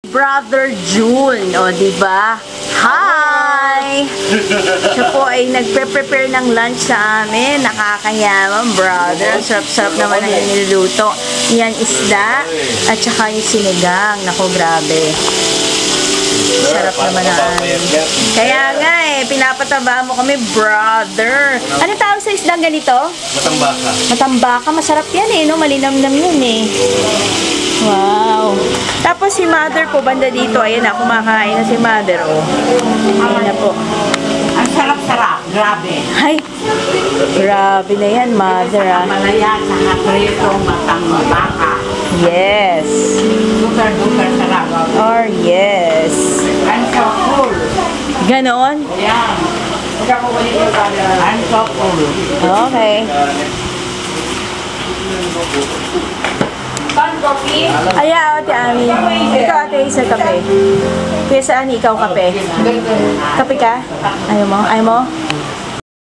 Brother June, o diba? Hi! Siya po ay nagpe-prepare ng lunch sa amin. Nakakayaman, brother. Ang sarap-sarap naman ang niluluto. Yan, isda at saka yung sinigang. Naku, grabe. Sarap naman na. Kaya nga pinapataba mo kami, brother. Ano tawag sa isda ganito? Matambaka. Matambaka. Masarap yan no? Malinamnam yan Wow. Tapos si mother po banda dito. Ayan na, kumakain na si mother. Ayan na po. Ang sarap-sarap. Grabe. Ay, grabe na yan, mother Malaya sa kapretong matambaka. Yes. Super-duper sarap. Or yes. I'm so full. Ganon? Yan. I'm so full. Okay. Ayaw, Ate Ami. Ikaw, Ate, isa kape. Kaya saan ikaw kape? Kape ka? Ayaw mo? Ayaw mo?